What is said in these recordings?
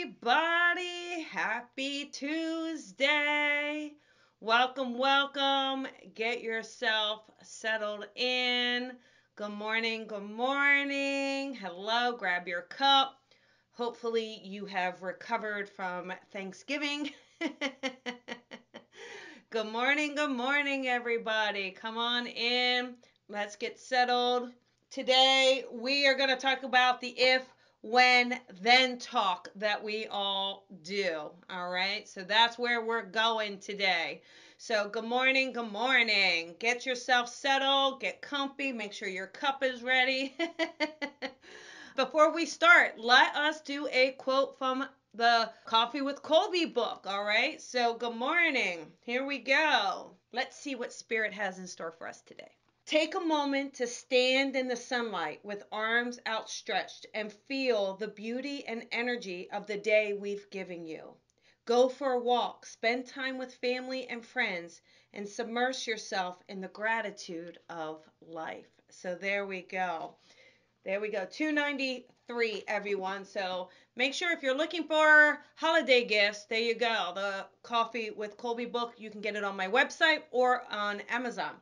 everybody. Happy Tuesday. Welcome, welcome. Get yourself settled in. Good morning, good morning. Hello, grab your cup. Hopefully, you have recovered from Thanksgiving. Good morning, everybody. Come on in. Let's get settled. Today, we are going to talk about the if, when, then talk that we all do. All right. So that's where we're going today. So good morning. Good morning. Get yourself settled. Get comfy. Make sure your cup is ready. Before we start, let us do a quote from the Coffee with Colby book. All right. So good morning. Here we go. Let's see what Spirit has in store for us today. Take a moment to stand in the sunlight with arms outstretched and feel the beauty and energy of the day we've given you. Go for a walk, spend time with family and friends, and submerge yourself in the gratitude of life. So there we go. There we go. $2.93, everyone. So make sure if you're looking for holiday gifts, there you go. The Coffee with Colby book, you can get it on my website or on Amazon.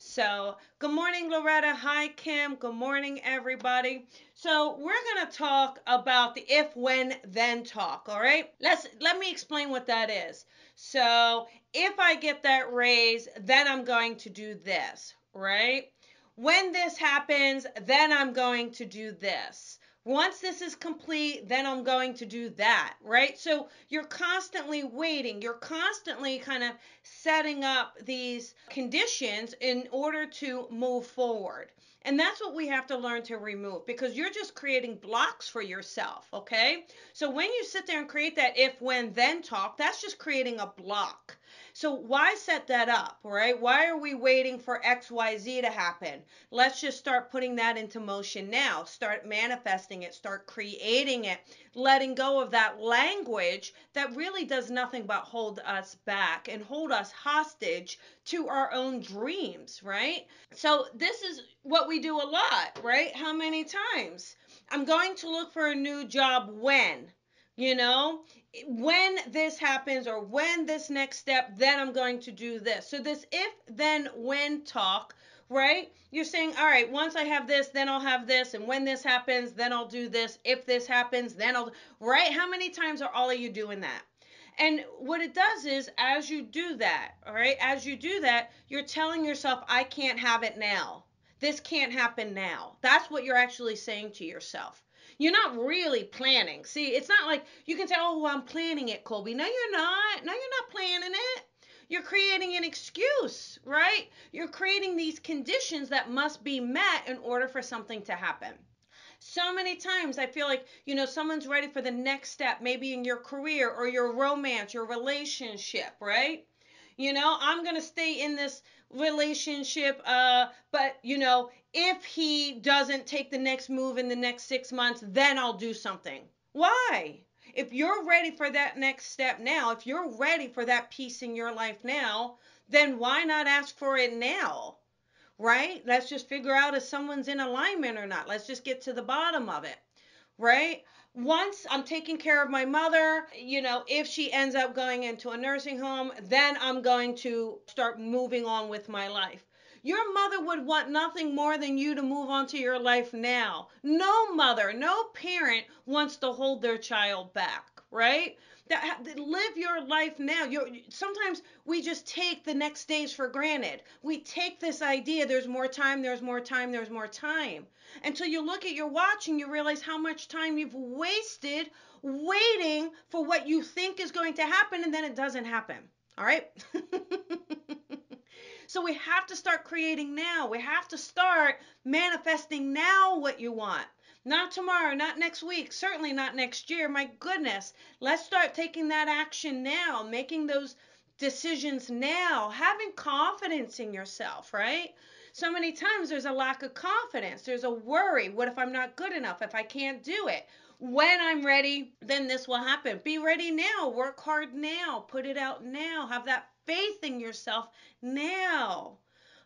So good morning, Loretta. Hi, Kim. Good morning, everybody. So we're going to talk about the if, when, then talk. All right. Let me explain what that is. So if I get that raise, then I'm going to do this, right? When this happens, then I'm going to do this. Once this is complete, then I'm going to do that, right? So you're constantly waiting. You're constantly kind of setting up these conditions in order to move forward. And that's what we have to learn to remove, because you're just creating blocks for yourself, okay? So when you sit there and create that if, when, then talk, that's just creating a block. So why set that up, right? Why are we waiting for XYZ to happen? Let's just start putting that into motion now. Start manifesting it. Start creating it. Letting go of that language that really does nothing but hold us back and hold us hostage to our own dreams, right? So this is what we do a lot, right? How many times? I'm going to look for a new job when? When this happens or when this next step, then I'm going to do this. So this if, then, when talk, right? You're saying, all right, once I have this, then I'll have this. And when this happens, then I'll do this. If this happens, then right? How many times are all of you doing that? And what it does is, as you do that, all right, as you do that, you're telling yourself, I can't have it now. This can't happen now. That's what you're actually saying to yourself. You're not really planning. See, it's not like you can say, oh, well, I'm planning it, Colby. No, you're not. No, you're not planning it. You're creating an excuse, right? You're creating these conditions that must be met in order for something to happen. So many times I feel like, someone's ready for the next step, maybe in your career or your romance, your relationship, right? I'm going to stay in this relationship, but, if he doesn't take the next move in the next 6 months, then I'll do something. Why? If you're ready for that next step now, if you're ready for that peace in your life now, then why not ask for it now? Right? Let's just figure out if someone's in alignment or not. Let's just get to the bottom of it. Right? Once I'm taking care of my mother, if she ends up going into a nursing home, then I'm going to start moving on with my life. Your mother would want nothing more than you to move on to your life now. No mother, no parent wants to hold their child back, right? Live your life now. Sometimes we just take the next days for granted. We take this idea, there's more time, there's more time, there's more time. Until you look at your watch and you realize how much time you've wasted waiting for what you think is going to happen, and then it doesn't happen. All right? So we have to start creating now. We have to start manifesting now what you want. Not tomorrow, not next week, certainly not next year. My goodness, let's start taking that action now, making those decisions now, having confidence in yourself, right? So many times there's a lack of confidence. There's a worry. What if I'm not good enough? If I can't do it? When I'm ready, then this will happen. Be ready now. Work hard now. Put it out now. Have that faith in yourself now.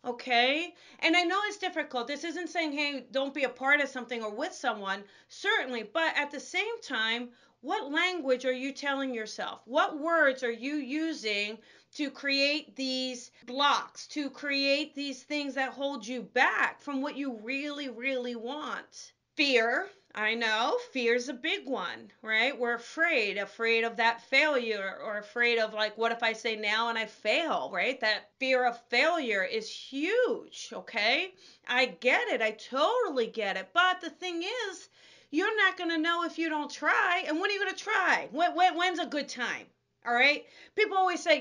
Okay? And I know it's difficult. This isn't saying, hey, don't be a part of something or with someone, certainly. But at the same time, what language are you telling yourself? What words are you using to create these blocks, to create these things that hold you back from what you really, really want? Fear. I know fear's a big one, right? We're afraid of that failure, or afraid of, like, what if I say now and I fail, right? That fear of failure is huge, okay? I get it. I totally get it. But the thing is, you're not going to know if you don't try. And when are you going to try? When's a good time? All right? People always say,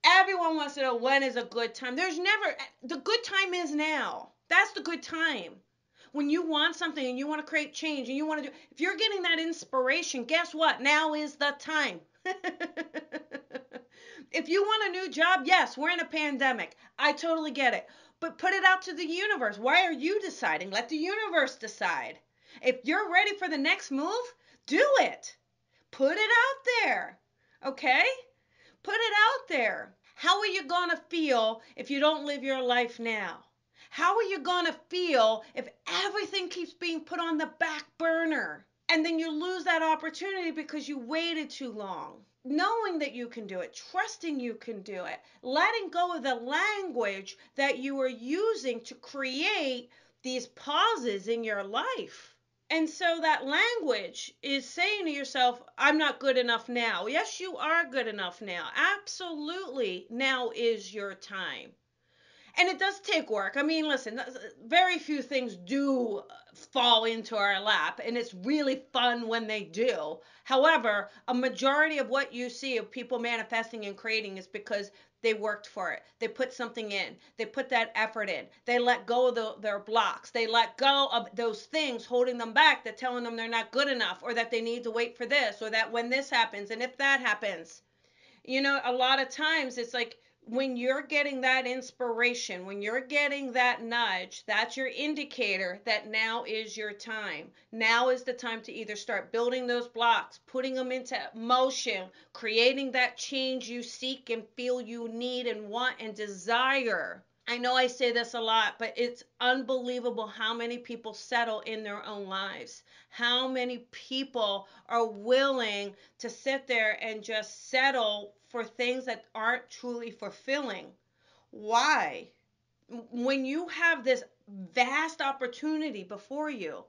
everyone wants to know when is a good time. There's never, the good time is now. That's the good time. When you want something and you want to create change and you want to do, if you're getting that inspiration, guess what? Now is the time. If you want a new job, yes, we're in a pandemic. I totally get it. But put it out to the universe. Why are you deciding? Let the universe decide. If you're ready for the next move, do it. Put it out there. Okay? Put it out there. How are you going to feel if you don't live your life now? How are you going to feel if everything keeps being put on the back burner? And then you lose that opportunity because you waited too long. Knowing that you can do it, trusting you can do it, letting go of the language that you are using to create these pauses in your life. And so that language is saying to yourself, I'm not good enough now. Yes, you are good enough now. Absolutely. Now is your time. And it does take work. I mean, listen, very few things do fall into our lap, and it's really fun when they do. However, a majority of what you see of people manifesting and creating is because they worked for it. They put something in. They put that effort in. They let go of their blocks. They let go of those things holding them back, that telling them they're not good enough, or that they need to wait for this, or that when this happens and if that happens. A lot of times it's like, when you're getting that inspiration, when you're getting that nudge, that's your indicator that now is your time. Now is the time to either start building those blocks, putting them into motion, creating that change you seek and feel you need and want and desire. I know I say this a lot, but it's unbelievable how many people settle in their own lives. How many people are willing to sit there and just settle for things that aren't truly fulfilling. Why? When you have this vast opportunity before you,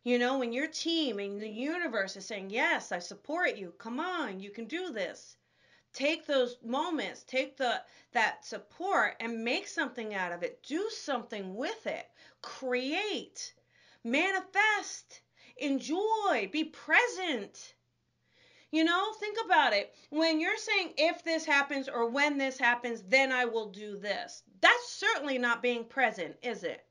when your team and the universe is saying, yes, I support you. Come on, you can do this. Take those moments, take that support and make something out of it. Do something with it. Create, manifest, enjoy, be present. Think about it. When you're saying, if this happens or when this happens, then I will do this. That's certainly not being present, is it?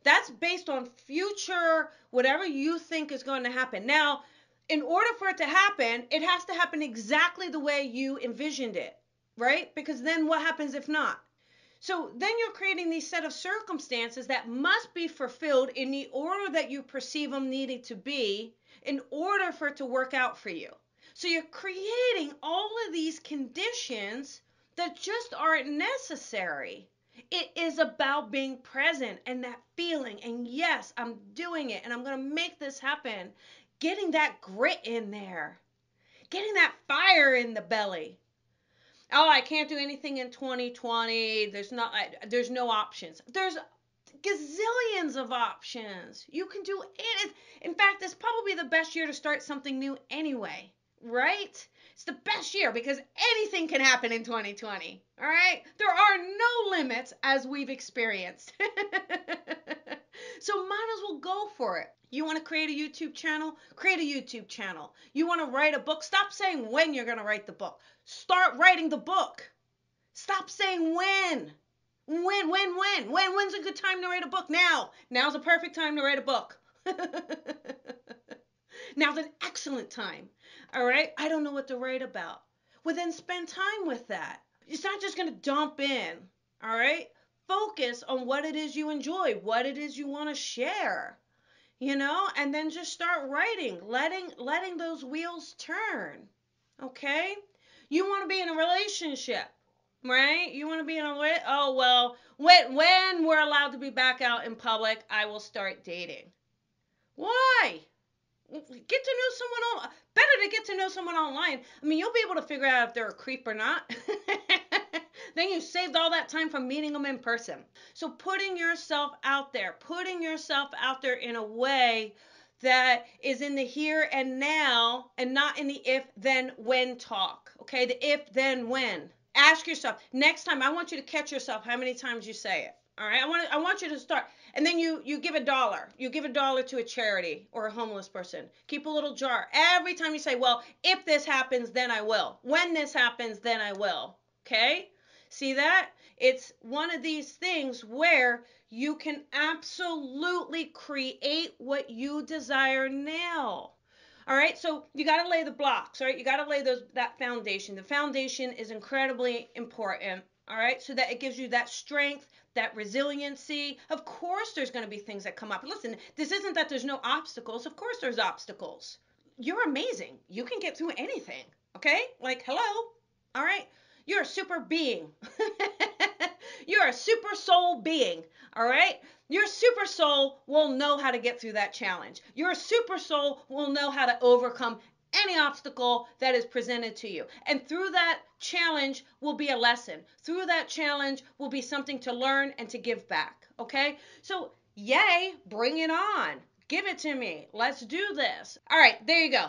That's based on future, whatever you think is going to happen. Now, in order for it to happen, it has to happen exactly the way you envisioned it, right? Because then what happens if not? So then you're creating these set of circumstances that must be fulfilled in the order that you perceive them needing to be in order for it to work out for you. So you're creating all of these conditions that just aren't necessary. It is about being present and that feeling. And yes, I'm doing it and I'm going to make this happen. Getting that grit in there, getting that fire in the belly. Oh, I can't do anything in 2020. There's no options. There's gazillions of options. You can do it. In fact, it's probably the best year to start something new anyway, right? It's the best year because anything can happen in 2020. All right? There are no limits as we've experienced. So might as well go for it. You want to create a YouTube channel? Create a YouTube channel. You want to write a book? Stop saying when you're going to write the book. Start writing the book. Stop saying when. When's a good time to write a book? Now. Now's a perfect time to write a book. Now's an excellent time. All right? I don't know what to write about. Well, then spend time with that. It's not just going to dump in. All right? Focus on what it is you enjoy, what it is you want to share. And then just start writing, letting those wheels turn. Okay? You want to be in a relationship. right? You want to be in a way? Oh, well, when we're allowed to be back out in public, I will start dating. Why? Get to know someone better to get to know someone online. I mean, you'll be able to figure out if they're a creep or not. Then you saved all that time from meeting them in person. So putting yourself out there in a way that is in the here and now and not in the if then when talk. Okay? The if then when. Ask yourself next time. I want you to catch yourself how many times you say it. All right, I want you to start, and then you give a dollar. You give a dollar to a charity or a homeless person. Keep a little jar every time you say, "Well, if this happens, then I will. When this happens, then I will." Okay, see that? It's one of these things where you can absolutely create what you desire now. All right, so you got to lay the blocks, all right? You got to lay that foundation. The foundation is incredibly important, all right? So that it gives you that strength, that resiliency. Of course there's going to be things that come up. Listen, this isn't that there's no obstacles. Of course there's obstacles. You're amazing. You can get through anything, okay? Like, hello. All right? You're a super being. You're a super soul being, all right? Your super soul will know how to get through that challenge. Your super soul will know how to overcome any obstacle that is presented to you. And through that challenge will be a lesson. Through that challenge will be something to learn and to give back, okay? So, yay, bring it on. Give it to me. Let's do this. All right, there you go.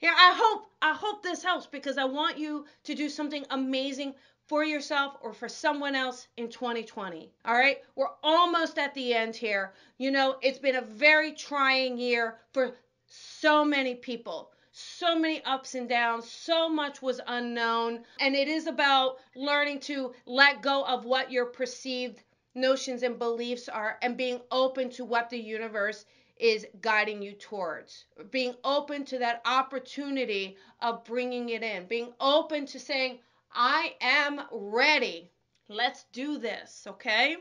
Yeah, I hope this helps because I want you to do something amazing for yourself or for someone else in 2020. All right? We're almost at the end here. You know, it's been a very trying year for so many people. So many ups and downs, so much was unknown, and it is about learning to let go of what your perceived notions and beliefs are and being open to what the universe is guiding you towards. Being open to that opportunity of bringing it in. Being open to saying, I am ready. Let's do this, okay?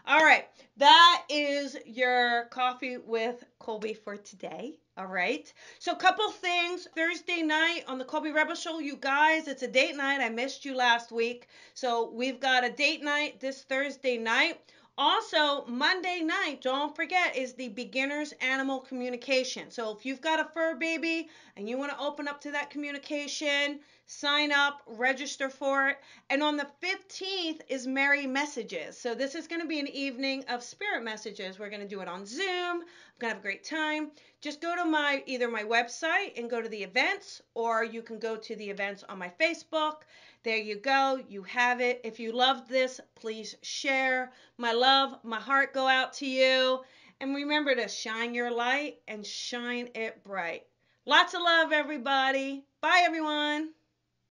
All right, that is your coffee with Colby for today. All right. So, couple things. Thursday night on the Colby Rebel Show, you guys, it's a date night. I missed you last week. So, we've got a date night this Thursday night. Also, Monday night, don't forget, is the beginner's animal communication. So, if you've got a fur baby and you want to open up to that communication, sign up, register for it. And on the 15th is Merry Messages. So this is going to be an evening of spirit messages. We're going to do it on Zoom. I'm going to have a great time. Just go to either my website and go to the events, or you can go to the events on my Facebook. There you go. You have it. If you loved this, please share. My love, my heart go out to you. And remember to shine your light and shine it bright. Lots of love, everybody. Bye, everyone.